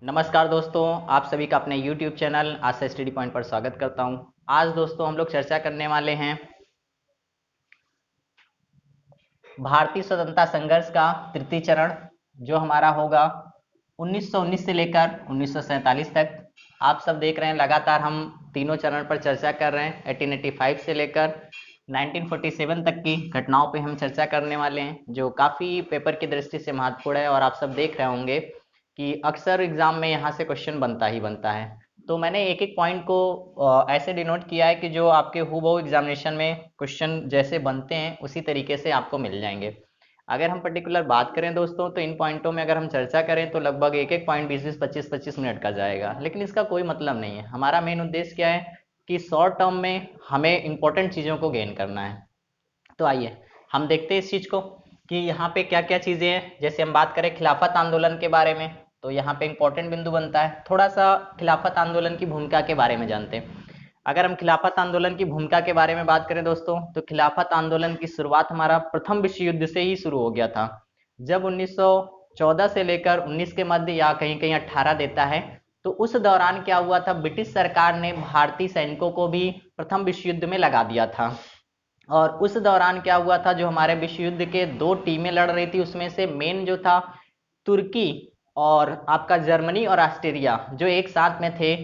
नमस्कार दोस्तों, आप सभी का अपने YouTube चैनल आस्था स्टडी पॉइंट पर स्वागत करता हूं। आज दोस्तों हम लोग चर्चा करने वाले हैं भारतीय स्वतंत्रता संघर्ष का तृतीय चरण, जो हमारा होगा 1919 से लेकर 1947 तक। आप सब देख रहे हैं लगातार हम तीनों चरण पर चर्चा कर रहे हैं। 1885 से लेकर 1947 तक की घटनाओं पे हम चर्चा करने वाले हैं, जो काफ़ी पेपर की दृष्टि से महत्वपूर्ण है। और आप सब देख रहे होंगे कि अक्सर एग्जाम में यहाँ से क्वेश्चन बनता ही बनता है। तो मैंने एक एक पॉइंट को ऐसे डिनोट किया है कि जो आपके हूबहू एग्जामिनेशन में क्वेश्चन जैसे बनते हैं उसी तरीके से आपको मिल जाएंगे। अगर हम पर्टिकुलर बात करें दोस्तों, तो इन पॉइंटों में अगर हम चर्चा करें तो लगभग एक एक पॉइंट 20-20, 25-25 मिनट का जाएगा, लेकिन इसका कोई मतलब नहीं है। हमारा मेन उद्देश्य क्या है कि शॉर्ट टर्म में हमें इंपॉर्टेंट चीज़ों को गेन करना है। तो आइए हम देखते हैं इस चीज़ को कि यहाँ पे क्या क्या चीज़ें हैं। जैसे हम बात करें खिलाफत आंदोलन के बारे में, तो यहाँ पे इंपॉर्टेंट बिंदु बनता है। थोड़ा सा खिलाफत आंदोलन की भूमिका के बारे में जानते हैं। अगर हम खिलाफत आंदोलन की भूमिका के बारे में बात करें दोस्तों, तो खिलाफत आंदोलन की शुरुआत हमारा प्रथम विश्व युद्ध से ही शुरू हो गया था। जब 1914 से लेकर 19 के मध्य या कहीं कहीं 18 देता है, तो उस दौरान क्या हुआ था, ब्रिटिश सरकार ने भारतीय सैनिकों को भी प्रथम विश्व युद्ध में लगा दिया था। और उस दौरान क्या हुआ था, जो हमारे विश्व युद्ध के दो टीमें लड़ रही थी, उसमें से मेन जो था तुर्की और आपका जर्मनी और ऑस्ट्रेलिया जो एक साथ में थे,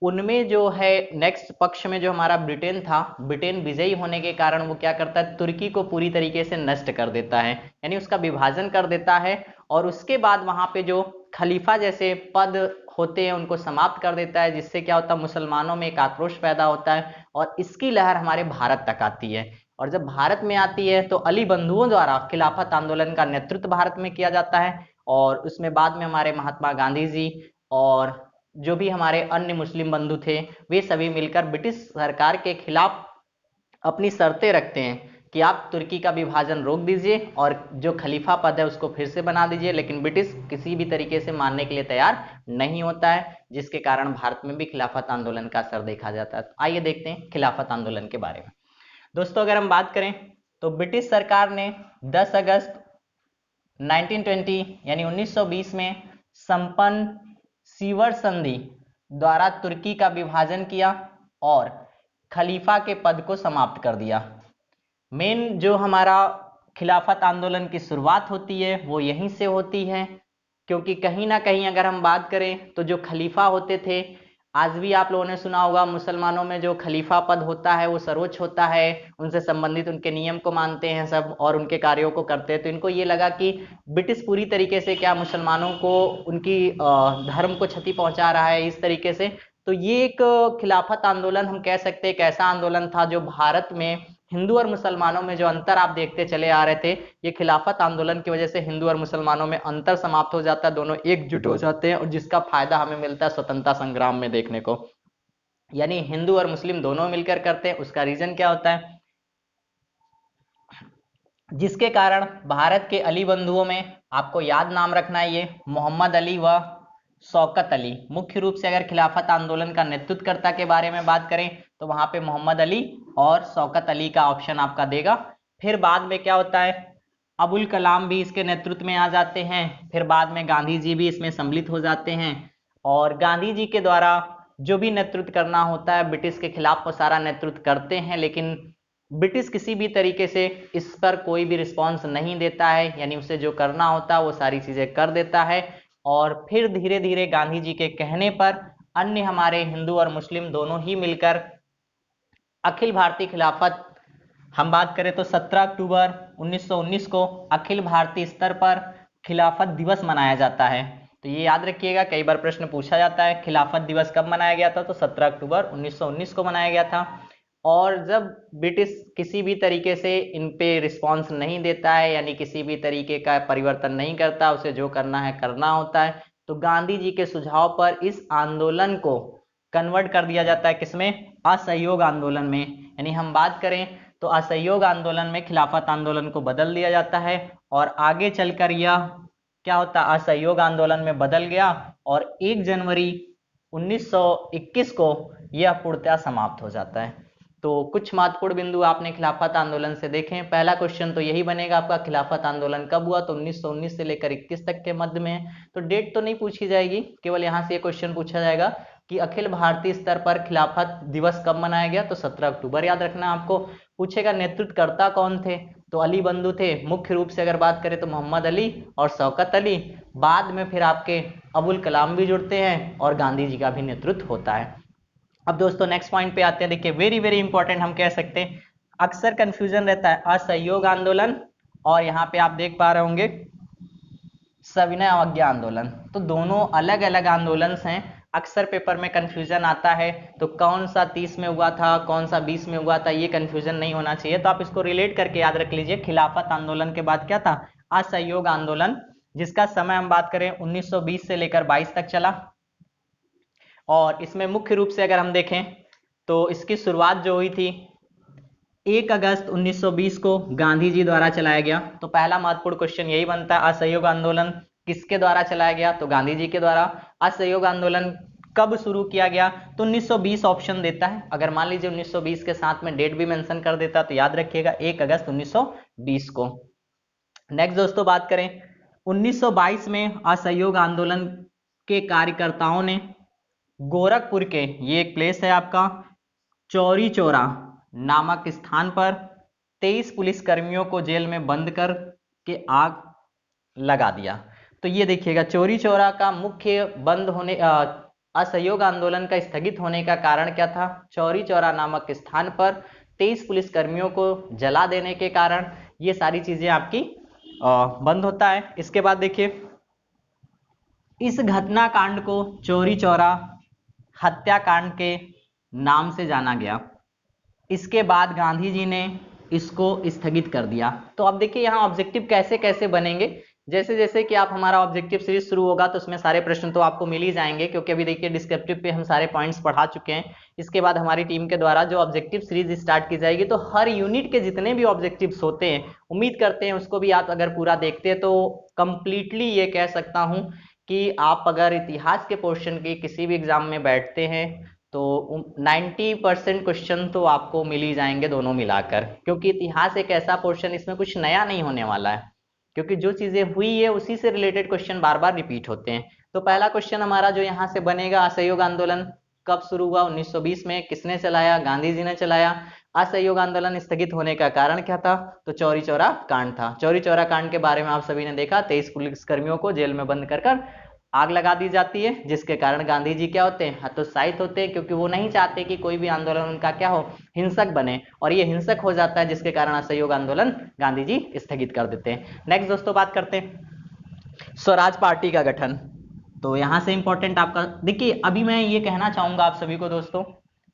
उनमें जो है नेक्स्ट पक्ष में जो हमारा ब्रिटेन था, ब्रिटेन विजयी होने के कारण वो क्या करता है, तुर्की को पूरी तरीके से नष्ट कर देता है, यानी उसका विभाजन कर देता है। और उसके बाद वहां पे जो खलीफा जैसे पद होते हैं उनको समाप्त कर देता है, जिससे क्या होता है, मुसलमानों में एक आक्रोश पैदा होता है और इसकी लहर हमारे भारत तक आती है। और जब भारत में आती है तो अली बंधुओं द्वारा खिलाफत आंदोलन का नेतृत्व भारत में किया जाता है। और उसमें बाद में हमारे महात्मा गांधी जी और जो भी हमारे अन्य मुस्लिम बंधु थे, वे सभी मिलकर ब्रिटिश सरकार के खिलाफ अपनी शर्तें रखते हैं कि आप तुर्की का विभाजन रोक दीजिए और जो खलीफा पद है उसको फिर से बना दीजिए। लेकिन ब्रिटिश किसी भी तरीके से मानने के लिए तैयार नहीं होता है, जिसके कारण भारत में भी खिलाफत आंदोलन का असर देखा जाता है। तो आइए देखते हैं खिलाफत आंदोलन के बारे में। दोस्तों अगर हम बात करें तो ब्रिटिश सरकार ने 10 अगस्त 1920 यानी 1920 में संपन्न सीवर संधि द्वारा तुर्की का विभाजन किया और खलीफा के पद को समाप्त कर दिया। मेन जो हमारा खिलाफत आंदोलन की शुरुआत होती है वो यहीं से होती है, क्योंकि कहीं ना कहीं अगर हम बात करें तो जो खलीफा होते थे, आज भी आप लोगों ने सुना होगा मुसलमानों में जो खलीफा पद होता है वो सर्वोच्च होता है, उनसे संबंधित उनके नियम को मानते हैं सब और उनके कार्यों को करते हैं। तो इनको ये लगा कि ब्रिटिश पूरी तरीके से क्या मुसलमानों को उनकी धर्म को क्षति पहुंचा रहा है इस तरीके से। तो ये एक खिलाफत आंदोलन हम कह सकते हैं एक ऐसा आंदोलन था जो भारत में हिंदू और मुसलमानों में जो अंतर आप देखते चले आ रहे थे, ये खिलाफत आंदोलन की वजह से हिंदू और मुसलमानों में अंतर समाप्त हो जाता है, दोनों एकजुट हो जाते हैं और जिसका फायदा हमें मिलता है स्वतंत्रता संग्राम में देखने को। यानी हिंदू और मुस्लिम दोनों मिलकर करते हैं। उसका रीजन क्या होता है, जिसके कारण भारत के अली बंधुओं में आपको याद नाम रखना है, ये मोहम्मद अली व शौकत अली। मुख्य रूप से अगर खिलाफत आंदोलन का नेतृत्वकर्ता के बारे में बात करें तो वहां पे मोहम्मद अली और शौकत अली का ऑप्शन आपका देगा। फिर बाद में क्या होता है, अबुल कलाम भी इसके नेतृत्व में आ जाते हैं। फिर बाद में गांधी जी भी इसमें सम्मिलित हो जाते हैं और गांधी जी के द्वारा जो भी नेतृत्व करना होता है ब्रिटिश के खिलाफ वो सारा नेतृत्व करते हैं, लेकिन ब्रिटिश किसी भी तरीके से इस पर कोई भी रिस्पॉन्स नहीं देता है, यानी उसे जो करना होता है वो सारी चीजें कर देता है। और फिर धीरे धीरे गांधी जी के कहने पर अन्य हमारे हिंदू और मुस्लिम दोनों ही मिलकर अखिल भारतीय खिलाफत, हम बात करें तो 17 अक्टूबर 1919 को अखिल भारतीय स्तर पर खिलाफत दिवस मनाया जाता है। तो ये याद रखिएगा, कई बार प्रश्न पूछा जाता है खिलाफत दिवस कब मनाया गया था, तो 17 अक्टूबर 1919 को मनाया गया था। और जब ब्रिटिश किसी भी तरीके से इन पे रिस्पॉन्स नहीं देता है, यानी किसी भी तरीके का परिवर्तन नहीं करता, उसे जो करना है करना होता है, तो गांधी जी के सुझाव पर इस आंदोलन को कन्वर्ट कर दिया जाता है किसमें, असहयोग आंदोलन में। यानी हम बात करें तो असहयोग आंदोलन में खिलाफत आंदोलन को बदल दिया जाता है और आगे चलकर यह क्या होता है, असहयोग आंदोलन में बदल गया और 1 जनवरी 1921 को यह पूर्णतः समाप्त हो जाता है। तो कुछ महत्वपूर्ण बिंदु आपने खिलाफत आंदोलन से देखें। पहला क्वेश्चन तो यही बनेगा आपका, खिलाफत आंदोलन कब हुआ, तो 1919 से लेकर 21 तक के मध्य में। तो डेट तो नहीं पूछी जाएगी, केवल यहाँ से ये क्वेश्चन पूछा जाएगा कि अखिल भारतीय स्तर पर खिलाफत दिवस कब मनाया गया, तो 17 अक्टूबर याद रखना आपको। पूछेगा नेतृत्वकर्ता कौन थे, तो अली बंधु थे। मुख्य रूप से अगर बात करें तो मोहम्मद अली और शौकत अली, बाद में फिर आपके अबुल कलाम भी जुड़ते हैं और गांधी जी का भी नेतृत्व होता है। अब दोस्तों नेक्स्ट पॉइंट पे आते हैं। देखिए वेरी वेरी इंपॉर्टेंट, हम कह सकते हैं अक्सर कंफ्यूजन रहता है असहयोग आंदोलन और यहाँ पे आप देख पा रहे होंगे सविनय अवज्ञा आंदोलन। तो दोनों अलग अलग आंदोलन हैं, अक्सर पेपर में कंफ्यूजन आता है। तो कौन सा 30 में हुआ था, कौन सा 20 में हुआ था, ये कंफ्यूजन नहीं होना चाहिए। तो आप इसको रिलेट करके याद रख लीजिए। खिलाफत आंदोलन के बाद क्या था, असहयोग आंदोलन, जिसका समय हम बात करें 1920 से लेकर 22 तक चला। और इसमें मुख्य रूप से अगर हम देखें तो इसकी शुरुआत जो हुई थी 1 अगस्त 1920 को गांधी जी द्वारा चलाया गया। तो पहला महत्वपूर्ण क्वेश्चन यही बनता है, असहयोग आंदोलन किसके द्वारा चलाया गया, तो गांधी जी के द्वारा। असहयोग आंदोलन कब शुरू किया गया, तो 1920 ऑप्शन देता है। अगर मान लीजिए 1920 के साथ में डेट भी मेंशन कर देता तो याद रखिएगा 1 अगस्त 1920 को। नेक्स्ट दोस्तों बात करें 1922 में असहयोग आंदोलन के कार्यकर्ताओं ने गोरखपुर के, ये एक प्लेस है आपका चौरी चौरा नामक स्थान पर 23 पुलिसकर्मियों को जेल में बंद कर के आग लगा दिया। तो ये देखिएगा चौरी चौरा का मुख्य बंद होने असहयोग आंदोलन का स्थगित होने का कारण क्या था, चौरी चौरा नामक स्थान पर 23 पुलिसकर्मियों को जला देने के कारण ये सारी चीजें आपकी बंद होता है। इसके बाद देखिए इस घटनाकांड को चौरी चौरा हत्याकांड के नाम से जाना गया। इसके बाद गांधी जी ने इसको स्थगित कर दिया। तो अब देखिए यहाँ ऑब्जेक्टिव कैसे कैसे बनेंगे, जैसे जैसे कि आप हमारा ऑब्जेक्टिव सीरीज शुरू होगा तो उसमें सारे प्रश्न तो आपको मिल ही जाएंगे, क्योंकि अभी देखिए डिस्क्रिप्टिव पे हम सारे पॉइंट्स पढ़ा चुके हैं। इसके बाद हमारी टीम के द्वारा जो ऑब्जेक्टिव सीरीज स्टार्ट की जाएगी, तो हर यूनिट के जितने भी ऑब्जेक्टिव्स होते हैं उम्मीद करते हैं उसको भी आप अगर पूरा देखते हैं तो कंप्लीटली ये कह सकता हूं कि आप अगर इतिहास के पोर्शन के किसी भी एग्जाम में बैठते हैं तो 90% क्वेश्चन तो आपको मिल ही जाएंगे दोनों मिलाकर, क्योंकि इतिहास एक ऐसा पोर्शन, इसमें कुछ नया नहीं होने वाला है, क्योंकि जो चीजें हुई है उसी से रिलेटेड क्वेश्चन बार बार रिपीट होते हैं। तो पहला क्वेश्चन हमारा जो यहाँ से बनेगा, असहयोग आंदोलन कब शुरू हुआ, 1920 में, किसने चलाया, गांधी जी ने चलाया। असहयोग आंदोलन स्थगित होने का कारण क्या था, तो चौरी चौरा कांड था। चौरी चौरा कांड के बारे में आप सभी ने देखा, 23 पुलिसकर्मियों को जेल में बंद कर आग लगा दी जाती है, जिसके कारण गांधी जी क्या होते हैं, हतोत्साहित होते हैं, क्योंकि वो नहीं चाहते कि कोई भी आंदोलन उनका क्या हो, हिंसक बने, और ये हिंसक हो जाता है, जिसके कारण असहयोग आंदोलन गांधी जी स्थगित कर देते हैं। नेक्स्ट दोस्तों बात करते हैं स्वराज पार्टी का गठन। तो यहां से इंपॉर्टेंट आपका देखिए, अभी मैं ये कहना चाहूंगा आप सभी को दोस्तों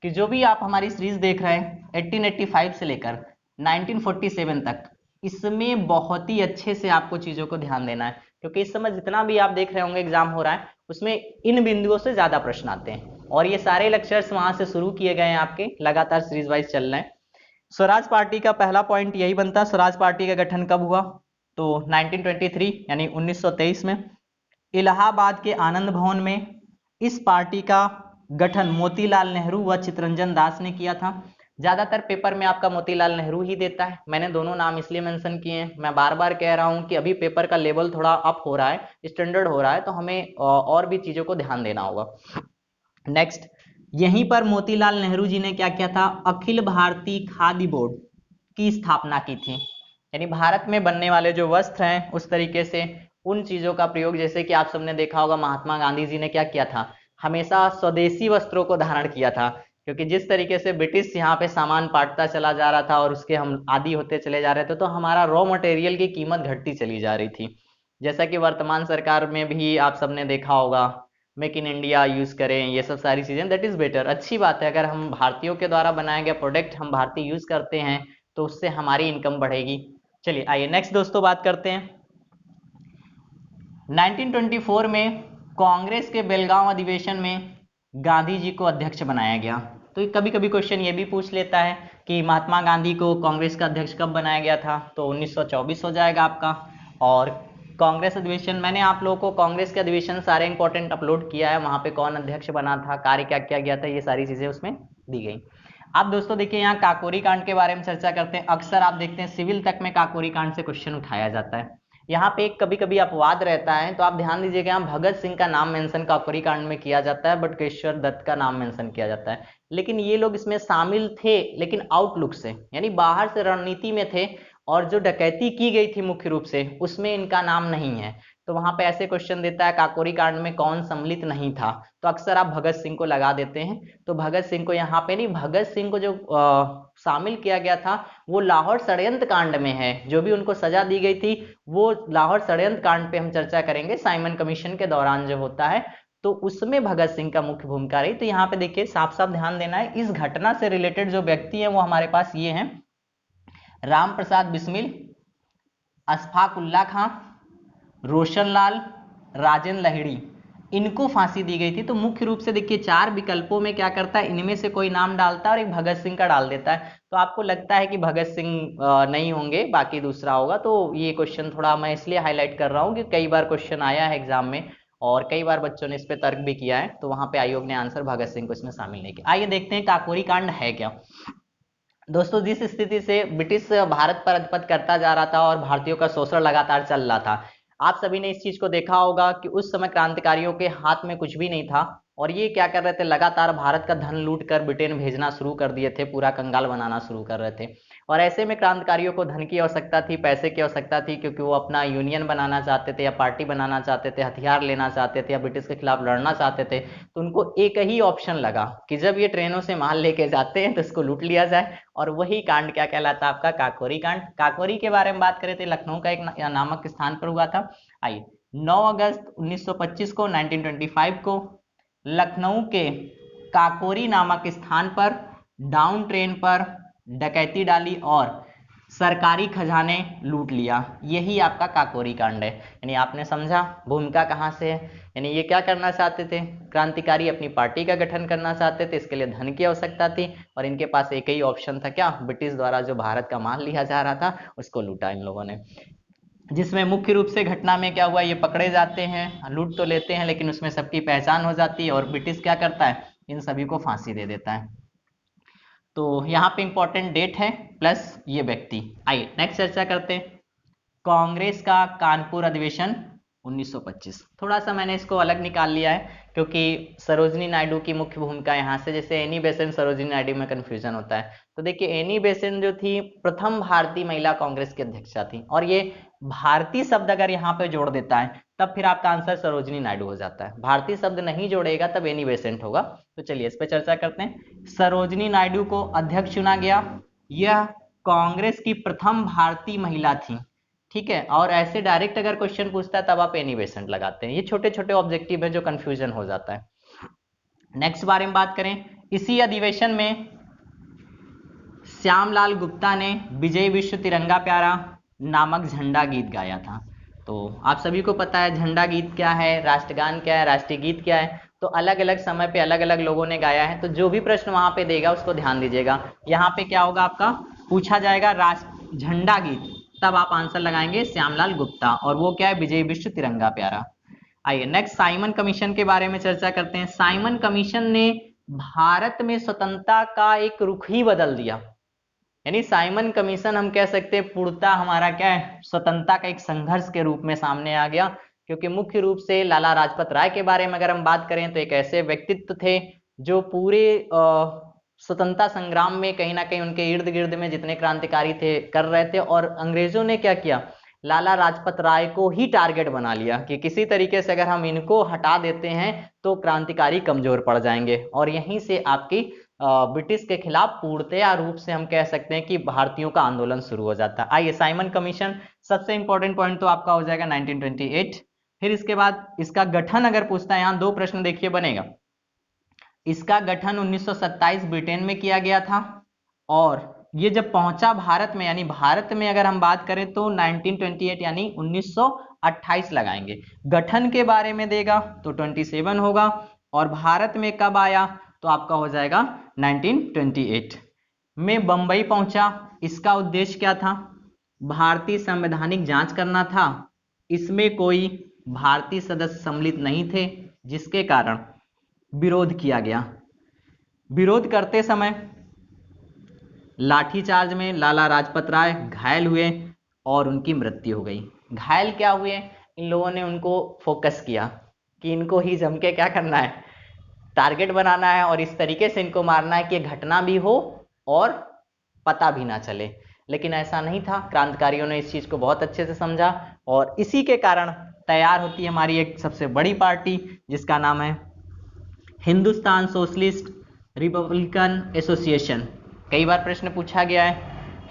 कि जो भी आप हमारी सीरीज देख रहे हैं 1885 से लेकर 1947 तक, इसमें बहुत ही अच्छे से आपको चीजों को ध्यान देना है, क्योंकि इस समय जितना भी आप देख रहे होंगे एग्जाम हो रहा है उसमें इन बिंदुओं से ज्यादा प्रश्न आते हैं, और ये सारे लेक्चर्स वहां से शुरू किए गए हैं, आपके लगातार सीरीज वाइज चल रहे हैं। स्वराज पार्टी का पहला पॉइंट यही बनता है, स्वराज पार्टी का गठन कब हुआ, तो 1923 यानी 1923 में इलाहाबाद के आनंद भवन में इस पार्टी का गठन मोतीलाल नेहरू व चित्तरंजन दास ने किया था। ज्यादातर पेपर में आपका मोतीलाल नेहरू ही देता है, मैंने दोनों नाम इसलिए मेंशन किए हैं, मैं बार बार कह रहा हूं कि अभी पेपर का लेवल थोड़ा अप हो रहा है, स्टैंडर्ड हो रहा है, तो हमें और भी चीजों को ध्यान देना होगा। नेक्स्ट, यहीं पर मोतीलाल नेहरू जी ने क्या किया था, अखिल भारतीय खादी बोर्ड की स्थापना की थी। यानी भारत में बनने वाले जो वस्त्र हैं उस तरीके से उन चीजों का प्रयोग, जैसे कि आप सबने देखा होगा महात्मा गांधी जी ने क्या किया था, हमेशा स्वदेशी वस्त्रों को धारण किया था, क्योंकि जिस तरीके से ब्रिटिश यहाँ पे सामान बांटता चला जा रहा था और उसके हम आदी होते चले जा रहे थे, तो हमारा रॉ मटेरियल की कीमत घटती चली जा रही थी। जैसा कि वर्तमान सरकार में भी आप सबने देखा होगा, मेक इन इंडिया यूज करें, ये सब सारी चीजें, दैट इज बेटर, अच्छी बात है। अगर हम भारतीयों के द्वारा बनाया गया प्रोडक्ट हम भारतीय यूज करते हैं तो उससे हमारी इनकम बढ़ेगी। चलिए आइए नेक्स्ट दोस्तों बात करते हैं। 1924 में कांग्रेस के बेलगांव अधिवेशन में गांधी जी को अध्यक्ष बनाया गया। तो कभी कभी क्वेश्चन ये भी पूछ लेता है कि महात्मा गांधी को कांग्रेस का अध्यक्ष कब बनाया गया था, तो 1924 हो जाएगा आपका। और कांग्रेस अधिवेशन, मैंने आप लोगों को कांग्रेस के अधिवेशन सारे इंपॉर्टेंट अपलोड किया है, वहां पे कौन अध्यक्ष बना था, कार्य क्या किया गया था, ये सारी चीजें उसमें दी गई। आप दोस्तों देखिए यहाँ काकोरी कांड के बारे में चर्चा करते हैं। अक्सर आप देखते हैं सिविल तक में काकोरी कांड से क्वेश्चन उठाया जाता है। यहाँ पे एक कभी कभी अपवाद रहता है, तो आप ध्यान दीजिएगा, यहाँ भगत सिंह का नाम मेंशन काकोरी कांड में किया जाता है, बटुकेश्वर दत्त का नाम मेंशन किया जाता है। लेकिन ये लोग इसमें शामिल थे, लेकिन आउटलुक से, यानी बाहर से रणनीति में थे, और जो डकैती की गई थी मुख्य रूप से उसमें इनका नाम नहीं है। तो वहां पे ऐसे क्वेश्चन देता है काकोरी कांड में कौन सम्मिलित नहीं था, तो अक्सर आप भगत सिंह को लगा देते हैं। तो भगत सिंह को यहाँ पे नहीं, भगत सिंह को जो शामिल किया गया था वो लाहौर षड्यंत्र कांड में है। जो भी उनको सजा दी गई थी वो लाहौर षड्यंत्र कांड पे हम चर्चा करेंगे, साइमन कमीशन के दौरान जो होता है, तो उसमें भगत सिंह का मुख्य भूमिका रही। तो यहाँ पे देखिए साफ साफ ध्यान देना है, इस घटना से रिलेटेड जो व्यक्ति हैं वो हमारे पास ये हैं, राम प्रसाद बिस्मिल, अशफाक उल्ला खां, रोशन लाल, राजेंद्र लाहिड़ी, इनको फांसी दी गई थी। तो मुख्य रूप से देखिए 4 विकल्पों में क्या करता है, इनमें से कोई नाम डालता है और एक भगत सिंह का डाल देता है। तो आपको लगता है कि भगत सिंह नहीं होंगे, बाकी दूसरा होगा। तो ये क्वेश्चन थोड़ा मैं इसलिए हाईलाइट कर रहा हूँ कि कई बार क्वेश्चन आया है एग्जाम में और कई बार बच्चों ने इस पे तर्क भी किया है, तो वहां पे आयोग ने आंसर भगत सिंह को इसमें शामिल नहीं किया। आइए देखते हैं काकोरी कांड है क्या। दोस्तों जिस स्थिति से ब्रिटिश भारत पर अधिपत्य करता जा रहा था और भारतीयों का शोषण लगातार चल रहा था, आप सभी ने इस चीज को देखा होगा कि उस समय क्रांतिकारियों के हाथ में कुछ भी नहीं था और ये क्या कर रहे थे, लगातार भारत का धन लूट कर ब्रिटेन भेजना शुरू कर दिए थे, पूरा कंगाल बनाना शुरू कर रहे थे। और ऐसे में क्रांतिकारियों को धन की आवश्यकता थी, पैसे की आवश्यकता थी, क्योंकि वो अपना यूनियन बनाना चाहते थे या पार्टी बनाना चाहते थे, हथियार लेना चाहते थे या ब्रिटिश के खिलाफ लड़ना चाहते थे। तो उनको एक ही ऑप्शन लगा कि जब ये ट्रेनों से माल लेके जाते हैं तो इसको लूट लिया जाए, और वही कांड क्या कहलाता है आपका, काकोरी कांड। काकोरी के बारे में बात करें तो लखनऊ का एक नामक स्थान पर हुआ था। आइए 9 अगस्त 1925 को 1925 को लखनऊ के काकोरी नामक स्थान पर डाउन ट्रेन पर डकैती डाली और सरकारी खजाने लूट लिया। यही आपका काकोरी कांड है। यानी आपने समझा भूमिका कहां से है, यानी ये क्या करना चाहते थे, क्रांतिकारी अपनी पार्टी का गठन करना चाहते थे, इसके लिए धन की आवश्यकता थी और इनके पास एक ही ऑप्शन था, क्या, ब्रिटिश द्वारा जो भारत का माल लिया जा रहा था उसको लूटा इन लोगों ने। जिसमें मुख्य रूप से घटना में क्या हुआ, ये पकड़े जाते हैं, लूट तो लेते हैं लेकिन उसमें सबकी पहचान हो जाती है और ब्रिटिश क्या करता है, इन सभी को फांसी दे देता है। तो यहाँ पे इंपॉर्टेंट डेट है प्लस ये व्यक्ति। आइए नेक्स्ट चर्चा करते हैं, कांग्रेस का कानपुर अधिवेशन 1925। थोड़ा सा मैंने इसको अलग निकाल लिया है क्योंकि सरोजिनी नायडू की मुख्य भूमिका यहाँ से, जैसे एनी बेसेंट सरोजिनी नायडू में कंफ्यूजन होता है। तो देखिए एनी बेसेंट जो थी प्रथम भारतीय महिला कांग्रेस की अध्यक्षा थी, और ये भारतीय शब्द अगर यहाँ पे जोड़ देता है तब फिर आपका आंसर सरोजिनी नायडू हो जाता है। भारतीय शब्द नहीं जोड़ेगा तब एनी बेसेंट होगा। तो चलिए इस पर चर्चा करते हैं। सरोजिनी नायडू को अध्यक्ष चुना गया, यह कांग्रेस की प्रथम भारतीय महिला थी, ठीक है। और ऐसे डायरेक्ट अगर क्वेश्चन पूछता है तब आप एनी बेसेंट लगाते हैं। ये छोटे छोटे ऑब्जेक्टिव है जो कंफ्यूजन हो जाता है। नेक्स्ट बारे में बात करें, इसी अधिवेशन में श्यामलाल गुप्ता ने विजय विश्व तिरंगा प्यारा नामक झंडा गीत गाया था। तो आप सभी को पता है झंडा गीत क्या है, राष्ट्रगान क्या है, राष्ट्रीय गीत क्या है, तो अलग अलग समय पे अलग अलग लोगों ने गाया है। तो जो भी प्रश्न वहां पे देगा उसको ध्यान दीजिएगा। यहाँ पे क्या होगा, आपका पूछा जाएगा राष्ट्र झंडा गीत, तब आप आंसर लगाएंगे श्यामलाल गुप्ता, और वो क्या है, विजय विश्व तिरंगा प्यारा। आइए नेक्स्ट साइमन कमीशन के बारे में चर्चा करते हैं। साइमन कमीशन ने भारत में स्वतंत्रता का एक रुख ही बदल दिया। यानी साइमन कमीशन हम कह सकते हैं पूर्णतः हमारा क्या है, स्वतंत्रता का एक संघर्ष के रूप में सामने आ गया। क्योंकि मुख्य रूप से लाला लाजपत राय के बारे में अगर हम बात करें तो एक ऐसे व्यक्तित्व थे जो पूरे स्वतंत्रता संग्राम में कहीं ना कहीं उनके इर्द गिर्द में जितने क्रांतिकारी थे कर रहे थे, और अंग्रेजों ने क्या किया, लाला लाजपत राय को ही टारगेट बना लिया कि किसी तरीके से अगर हम इनको हटा देते हैं तो क्रांतिकारी कमजोर पड़ जाएंगे। और यहीं से आपकी ब्रिटिश के खिलाफ पूर्णतया रूप से हम कह सकते हैं कि भारतीयों का आंदोलन शुरू हो जाता है। आइए साइमन कमीशन, सबसे इंपॉर्टेंट पॉइंट तो आपका हो जाएगा 1928। फिर इसके बाद इसका गठन अगर पूछता है, यहाँ 2 प्रश्न देखिए बनेगा। इसका गठन 1927 ब्रिटेन में किया गया था, और ये जब पहुंचा भारत में, यानी भारत में अगर हम बात करें तो 1928 यानी 1928 लगाएंगे। गठन के बारे में देगा तो 27 होगा, और भारत में कब आया तो आपका हो जाएगा 1928 में बंबई पहुंचा। इसका उद्देश्य क्या था, भारतीय संवैधानिक जांच करना था। इसमें कोई भारतीय सदस्य सम्मिलित नहीं थे, जिसके कारण विरोध किया गया। विरोध करते समय लाठीचार्ज में लाला लाजपत राय घायल हुए और उनकी मृत्यु हो गई। घायल क्या हुए, इन लोगों ने उनको फोकस किया कि इनको ही जम के क्या करना है, टारगेट बनाना है और इस तरीके से इनको मारना है कि घटना भी हो और पता भी ना चले। लेकिन ऐसा नहीं था, क्रांतिकारियों ने इस चीज को बहुत अच्छे से समझा और इसी के कारण तैयार होती है हमारी एक सबसे बड़ी पार्टी जिसका नाम है हिंदुस्तान सोशलिस्ट रिपब्लिकन एसोसिएशन। कई बार प्रश्न पूछा गया है,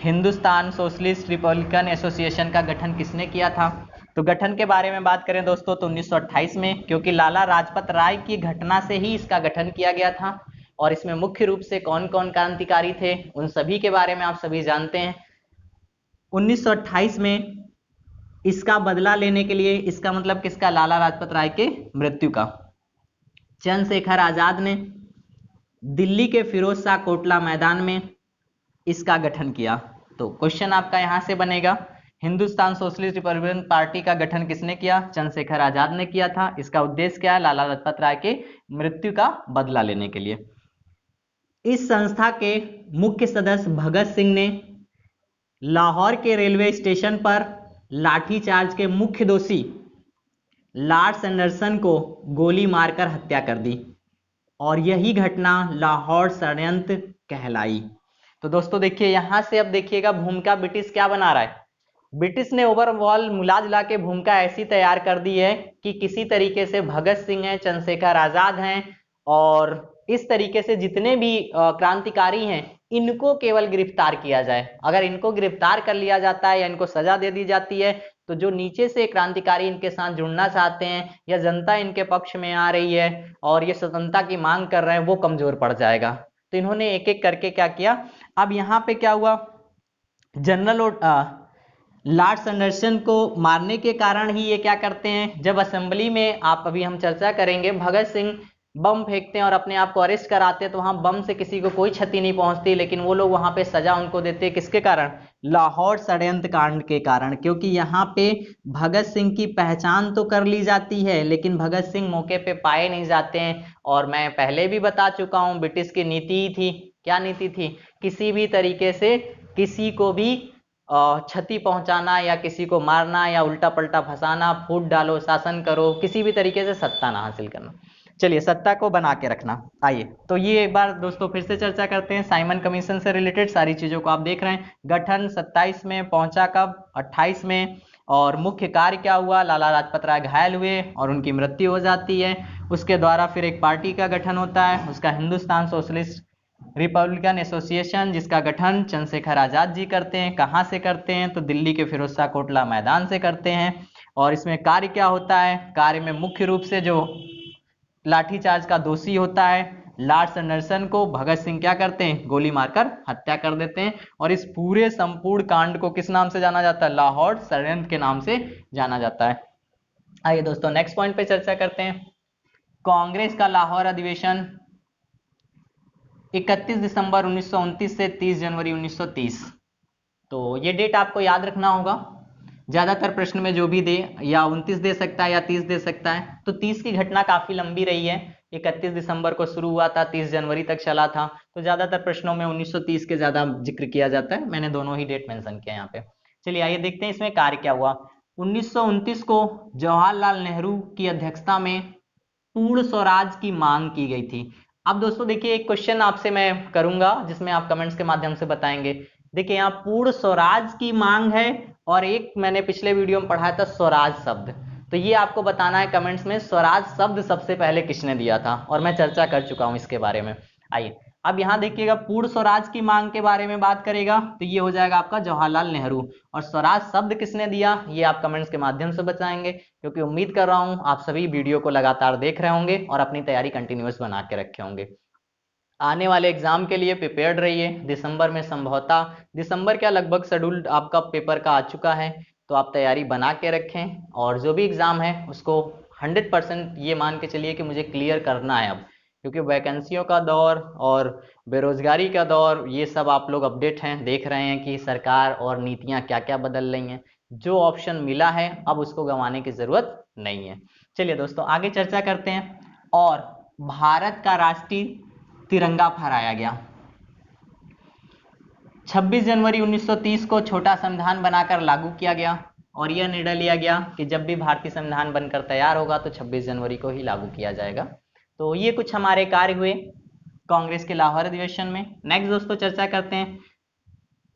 हिंदुस्तान सोशलिस्ट रिपब्लिकन एसोसिएशन का गठन किसने किया था? तो गठन के बारे में बात करें दोस्तों तो 1928 में, क्योंकि लाला लाजपत राय की घटना से ही इसका गठन किया गया था। और इसमें मुख्य रूप से कौन कौन क्रांतिकारी थे उन सभी के बारे में आप सभी जानते हैं। 1928 में इसका बदला लेने के लिए, इसका मतलब किसका, लाला लाजपत राय के मृत्यु का, चंद्रशेखर आजाद ने दिल्ली के फिरोज शाह कोटला मैदान में इसका गठन किया। तो क्वेश्चन आपका यहां से बनेगा, हिंदुस्तान सोशलिस्ट रिपब्लिकन पार्टी का गठन किसने किया? चंद्रशेखर आजाद ने किया था। इसका उद्देश्य क्या है? लाला लाजपत राय के मृत्यु का बदला लेने के लिए। इस संस्था के मुख्य सदस्य भगत सिंह ने लाहौर के रेलवे स्टेशन पर लाठीचार्ज के मुख्य दोषी लॉर्ड सैंडरसन को गोली मारकर हत्या कर दी और यही घटना लाहौर षड्यंत्र कहलाई। तो दोस्तों देखिए यहां से अब देखिएगा भूमिका ब्रिटिश क्या बना रहा है। ब्रिटिश ने ओवरऑल मिला जुला के भूमिका ऐसी तैयार कर दी है कि किसी तरीके से भगत सिंह हैं, चंद्रशेखर आजाद हैं और इस तरीके से जितने भी क्रांतिकारी हैं इनको केवल गिरफ्तार किया जाए। अगर इनको गिरफ्तार कर लिया जाता है या इनको सजा दे दी जाती है तो जो नीचे से क्रांतिकारी इनके साथ जुड़ना चाहते हैं या जनता इनके पक्ष में आ रही है और ये स्वतंत्रता की मांग कर रहे हैं वो कमजोर पड़ जाएगा। तो इन्होंने एक एक करके क्या किया। अब यहाँ पे क्या हुआ, जनरल लॉर्ड सैंडरसन को मारने के कारण ही ये क्या करते हैं, जब असेंबली में आप अभी हम चर्चा करेंगे भगत सिंह बम फेंकते हैं और अपने आप को अरेस्ट कराते हैं तो वहां बम से किसी को कोई क्षति नहीं पहुंचती, लेकिन वो लोग वहां पे सजा उनको देते हैं किसके कारण? लाहौर षड्यंत्र कांड के कारण। क्योंकि यहाँ पे भगत सिंह की पहचान तो कर ली जाती है लेकिन भगत सिंह मौके पे पाए नहीं जाते हैं। और मैं पहले भी बता चुका हूं ब्रिटिश की नीति ही थी, क्या नीति थी, किसी भी तरीके से किसी को भी क्षति पहुंचाना या किसी को मारना या उल्टा पलटा फंसाना, फूट डालो, शासन करो, किसी भी तरीके से सत्ता ना हासिल करना। चलिए सत्ता को बना के रखना। आइए तो ये एक बार दोस्तों फिर से चर्चा करते हैं। साइमन कमीशन से रिलेटेड सारी चीजों को आप देख रहे हैं। गठन 27 में, पहुंचा कब? 28 में। और मुख्य कार्य क्या हुआ? लाला लाजपत राय घायल हुए और उनकी मृत्यु हो जाती है। उसके द्वारा फिर एक पार्टी का गठन होता है, उसका हिंदुस्तान सोशलिस्ट रिपब्लिकन एसोसिएशन, जिसका गठन चंद्रशेखर आजाद जी करते हैं। कहाँ से करते हैं? तो दिल्ली के फिरोज शाह कोटला मैदान से करते हैं। और इसमें कार्य क्या होता है? कार्य में मुख्य रूप से जो लाठीचार्ज का दोषी होता है लॉर्ड सैंडरसन को भगत सिंह क्या करते हैं? गोली मारकर हत्या कर देते हैं। और इस पूरे संपूर्ण कांड को किस नाम से जाना जाता है? लाहौर षड्यंत्र के नाम से जाना जाता है। आइए दोस्तों नेक्स्ट पॉइंट पे चर्चा करते हैं। कांग्रेस का लाहौर अधिवेशन 31 दिसंबर 1929 से 30 जनवरी 1930। तो ये डेट आपको याद रखना होगा। ज्यादातर प्रश्न में जो भी दे या 29 दे सकता है या 30 दे सकता है। तो 30 की घटना काफी लंबी रही है, 31 दिसंबर को शुरू हुआ था, 30 जनवरी तक चला था। तो ज्यादातर प्रश्नों में 1930 के ज्यादा जिक्र किया जाता है। मैंने दोनों ही डेट मेंशन किया यहाँ पे। चलिए आइए देखते हैं इसमें कार्य क्या हुआ। 1929 को जवाहरलाल नेहरू की अध्यक्षता में पूर्ण स्वराज की मांग की गई थी। अब दोस्तों देखिए एक क्वेश्चन आपसे मैं करूंगा जिसमें आप कमेंट्स के माध्यम से बताएंगे। देखिए यहाँ पूर्ण स्वराज की मांग है और एक मैंने पिछले वीडियो में पढ़ाया था स्वराज शब्द। तो ये आपको बताना है कमेंट्स में स्वराज शब्द सबसे पहले किसने दिया था, और मैं चर्चा कर चुका हूं इसके बारे में। आइए अब यहाँ देखिएगा पूर्ण स्वराज की मांग के बारे में बात करेगा तो ये हो जाएगा आपका जवाहरलाल नेहरू। और स्वराज शब्द किसने दिया ये आप कमेंट्स के माध्यम से बताएंगे, क्योंकि उम्मीद कर रहा हूं आप सभी वीडियो को लगातार देख रहे होंगे और अपनी तैयारी कंटिन्यूअस बना के रखे होंगे। आने वाले एग्जाम के लिए प्रिपेयर्ड रहिए। दिसंबर में संभवतः, दिसंबर क्या लगभग शेड्यूल आपका पेपर का आ चुका है, तो आप तैयारी बना के रखें और जो भी एग्जाम है उसको 100% ये मान के चलिए कि मुझे क्लियर करना है अब, क्योंकि वैकेंसियों का दौर और बेरोजगारी का दौर ये सब आप लोग अपडेट हैं, देख रहे हैं कि सरकार और नीतियां क्या क्या बदल रही हैं। जो ऑप्शन मिला है अब उसको गंवाने की जरूरत नहीं है। चलिए दोस्तों आगे चर्चा करते हैं। और भारत का राष्ट्रीय तिरंगा फहराया गया 26 जनवरी 1930 को छोटा संविधान बनाकर लागू किया गया और यह निर्णय लिया गया कि जब भी भारतीय संविधान बनकर तैयार होगा तो 26 जनवरी को ही लागू किया जाएगा। तो ये कुछ हमारे कार्य हुए कांग्रेस के लाहौर अधिवेशन में। नेक्स्ट दोस्तों चर्चा करते हैं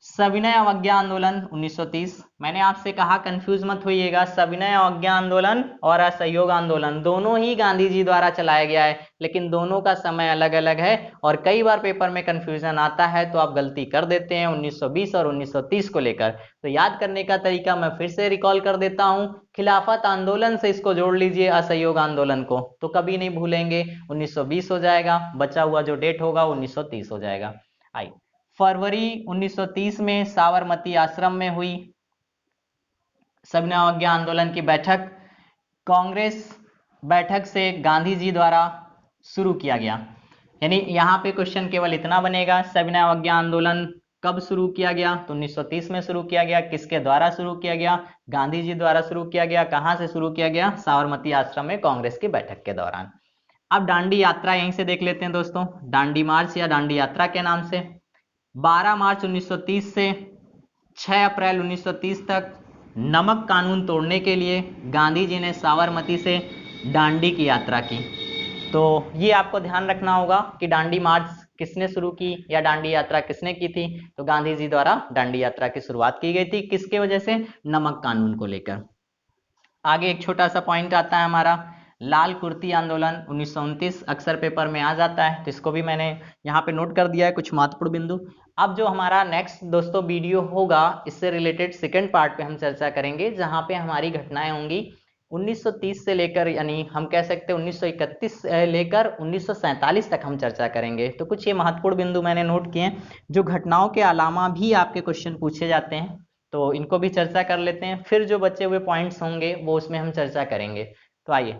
सविनय अवज्ञा आंदोलन 1930। मैंने आपसे कहा कंफ्यूज मत होइएगा, सविनय अवज्ञा आंदोलन और असहयोग आंदोलन दोनों ही गांधी जी द्वारा चलाया गया है, लेकिन दोनों का समय अलग अलग है और कई बार पेपर में कंफ्यूजन आता है तो आप गलती कर देते हैं 1920 और 1930 को लेकर। तो याद करने का तरीका मैं फिर से रिकॉल कर देता हूं, खिलाफत आंदोलन से इसको जोड़ लीजिए असहयोग आंदोलन को, तो कभी नहीं भूलेंगे 1920 हो जाएगा, बचा हुआ जो डेट होगा 1930 हो जाएगा। आइए, फरवरी 1930 में साबरमती आश्रम में हुई सविनय अवज्ञा आंदोलन की बैठक, कांग्रेस बैठक से गांधी जी द्वारा शुरू किया गया। यानी यहां पे क्वेश्चन केवल इतना बनेगा, सविनय अवज्ञा आंदोलन कब शुरू किया गया? तो 1930 में शुरू किया गया। किसके द्वारा शुरू किया गया? गांधी जी द्वारा शुरू किया गया। कहां से शुरू किया गया? साबरमती आश्रम में कांग्रेस की बैठक के दौरान। अब दांडी यात्रा यहीं से देख लेते हैं दोस्तों, दांडी मार्च या दांडी यात्रा के नाम से 12 मार्च 1930 से 6 अप्रैल 1930 तक नमक कानून तोड़ने के लिए गांधी जी ने साबरमती से दांडी की यात्रा की। तो ये आपको ध्यान रखना होगा कि दांडी मार्च किसने शुरू की या दांडी यात्रा किसने की थी? तो गांधी जी द्वारा दांडी यात्रा की शुरुआत की गई थी। किसके वजह से? नमक कानून को लेकर। आगे एक छोटा सा पॉइंट आता है हमारा लाल कुर्ती आंदोलन 1929, अक्सर पेपर में आ जाता है तो इसको भी मैंने यहाँ पे नोट कर दिया है कुछ महत्वपूर्ण बिंदु। अब जो हमारा नेक्स्ट दोस्तों वीडियो होगा इससे रिलेटेड सेकंड पार्ट पे हम चर्चा करेंगे, जहाँ पे हमारी घटनाएं होंगी 1930 से लेकर, यानी हम कह सकते हैं 1931 से लेकर 1947 तक हम चर्चा करेंगे। तो कुछ ये महत्वपूर्ण बिंदु मैंने नोट किए हैं जो घटनाओं के अलावा भी आपके क्वेश्चन पूछे जाते हैं, तो इनको भी चर्चा कर लेते हैं। फिर जो बचे हुए पॉइंट्स होंगे वो उसमें हम चर्चा करेंगे। तो आइए,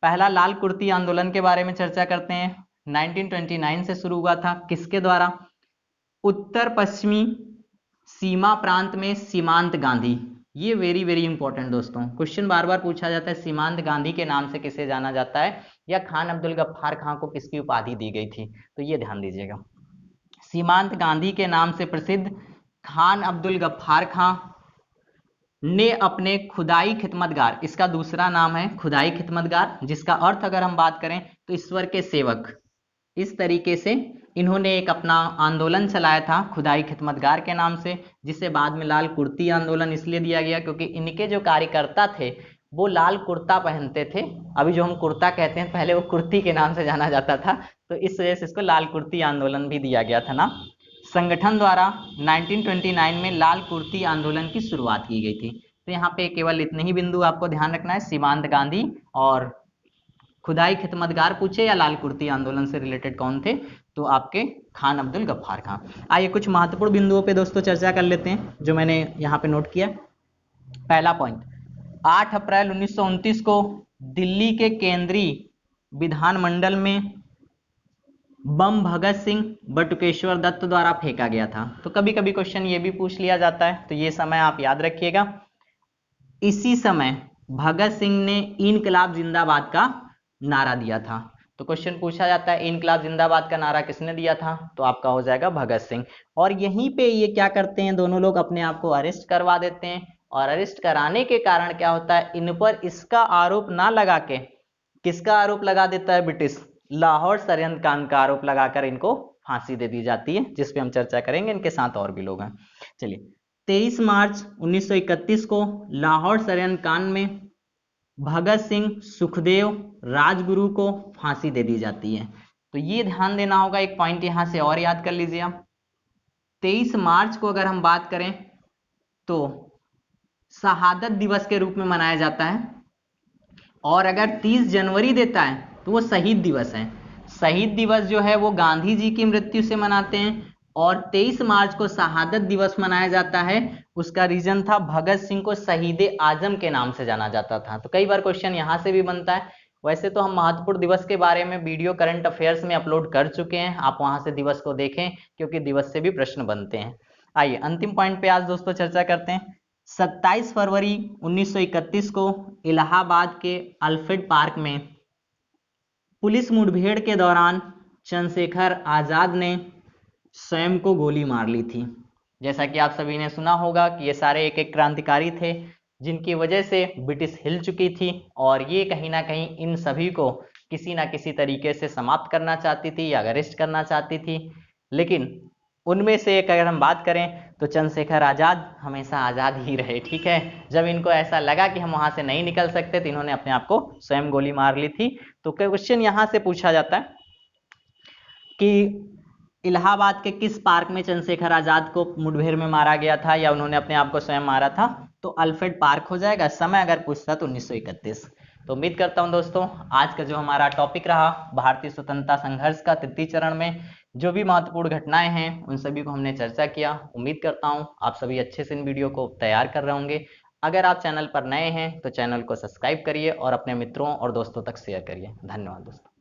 पहला लाल कुर्ती आंदोलन के बारे में चर्चा करते हैं। 1929 से शुरू हुआ था। किसके द्वारा? उत्तर पश्चिमी सीमा प्रांत में सीमांत गांधी। ये वेरी वेरी इंपॉर्टेंट दोस्तों, क्वेश्चन बार बार पूछा जाता है सीमांत गांधी के नाम से किसे जाना जाता है, या खान अब्दुल गफ्फार खां को किसकी उपाधि दी गई थी? तो ये ध्यान दीजिएगा, सीमांत गांधी के नाम से प्रसिद्ध खान अब्दुल गफ्फार खां ने अपने खुदाई खिदमतगार, इसका दूसरा नाम है खुदाई खिदमतगार, जिसका अर्थ अगर हम बात करें तो ईश्वर के सेवक, इस तरीके से इन्होंने एक अपना आंदोलन चलाया था खुदाई खिदमतगार के नाम से, जिसे बाद में लाल कुर्ती आंदोलन इसलिए दिया गया क्योंकि इनके जो कार्यकर्ता थे वो लाल कुर्ता पहनते थे। अभी जो हम कुर्ता कहते हैं पहले वो कुर्ती के नाम से जाना जाता था, तो इस वजह से इसको लाल कुर्ती आंदोलन भी दिया गया था ना। संगठन द्वारा 1929 में लाल कुर्ती आंदोलन की शुरुआत की गई थी। तो यहाँ पे केवल इतने ही बिंदु आपको ध्यान रखना है, सीमांत गांधी और खुदाई खिदमतगार पूछे या लाल कुर्ती आंदोलन से रिलेटेड कौन थे, तो आपके खान अब्दुल गफ्फार खां। आइए कुछ महत्वपूर्ण बिंदुओं पे दोस्तों चर्चा कर लेते हैं जो मैंने यहाँ पे नोट किया। पहला पॉइंट, 8 अप्रैल 1929 को दिल्ली के केंद्रीय विधानमंडल में बम भगत सिंह बटुकेश्वर दत्त द्वारा फेंका गया था। तो कभी कभी क्वेश्चन ये भी पूछ लिया जाता है, तो ये समय आप याद रखिएगा। इसी समय भगत सिंह ने इनकलाब जिंदाबाद का नारा दिया था। तो क्वेश्चन पूछा जाता है इनकलाब जिंदाबाद का नारा किसने दिया था? तो आपका हो जाएगा भगत सिंह। और यहीं पे ये क्या करते हैं, दोनों लोग अपने आप को अरेस्ट करवा देते हैं, और अरेस्ट कराने के कारण क्या होता है, इन पर इसका आरोप ना लगा के किसका आरोप लगा देता है ब्रिटिश? लाहौर षड्यंत्र कांड का आरोप लगाकर इनको फांसी दे दी जाती है, जिस पे हम चर्चा करेंगे। इनके साथ और भी लोग हैं। चलिए, 23 मार्च 1931 को लाहौर षड्यंत्र कांड में भगत सिंह, सुखदेव, राजगुरु को फांसी दे दी जाती है। तो ये ध्यान देना होगा, एक पॉइंट यहां से और याद कर लीजिए आप। 23 मार्च को अगर हम बात करें तो शहादत दिवस के रूप में मनाया जाता है, और अगर 30 जनवरी देता है तो वो शहीद दिवस है। शहीद दिवस जो है वो गांधी जी की मृत्यु से मनाते हैं, और 23 मार्च को शहादत दिवस मनाया जाता है। उसका रीजन था भगत सिंह को शहीद आजम के नाम से जाना जाता था। तो कई बार क्वेश्चन यहां से भी बनता है। वैसे तो हम महत्वपूर्ण दिवस के बारे में वीडियो करंट अफेयर्स में अपलोड कर चुके हैं, आप वहां से दिवस को देखें क्योंकि दिवस से भी प्रश्न बनते हैं। आइए अंतिम पॉइंट पे आज दोस्तों चर्चा करते हैं। 27 फरवरी 1931 को इलाहाबाद के अल्फ्रेड पार्क में पुलिस मुठभेड़ के दौरान चंद्रशेखर आजाद ने स्वयं को गोली मार ली थी। जैसा कि आप सभी ने सुना होगा कि ये सारे एक एक क्रांतिकारी थे जिनकी वजह से ब्रिटिश हिल चुकी थी, और ये कहीं ना कहीं इन सभी को किसी ना किसी तरीके से समाप्त करना चाहती थी या अरेस्ट करना चाहती थी। लेकिन उनमें से एक अगर हम बात करें तो चंद्रशेखर आज़ाद हमेशा आज़ाद ही रहे। ठीक है, जब इनको ऐसा लगा कि हम वहां से नहीं निकल सकते तो इन्होंने अपने आप को स्वयं गोली मार ली थी। तो क्वेश्चन यहां से पूछा जाता है कि इलाहाबाद के किस पार्क में चंद्रशेखर आजाद को मुठभेड़ में मारा गया था या उन्होंने अपने आप को स्वयं मारा था? तो अल्फ्रेड पार्क हो जाएगा। समय अगर पूछता तो 1931। तो उम्मीद करता हूं दोस्तों आज का जो हमारा टॉपिक रहा भारतीय स्वतंत्रता संघर्ष का तृतीय चरण में जो भी महत्वपूर्ण घटनाएं हैं उन सभी को हमने चर्चा किया। उम्मीद करता हूं आप सभी अच्छे से इन वीडियो को तैयार कर रहे होंगे। अगर आप चैनल पर नए हैं तो चैनल को सब्सक्राइब करिए और अपने मित्रों और दोस्तों तक शेयर करिए। धन्यवाद दोस्तों।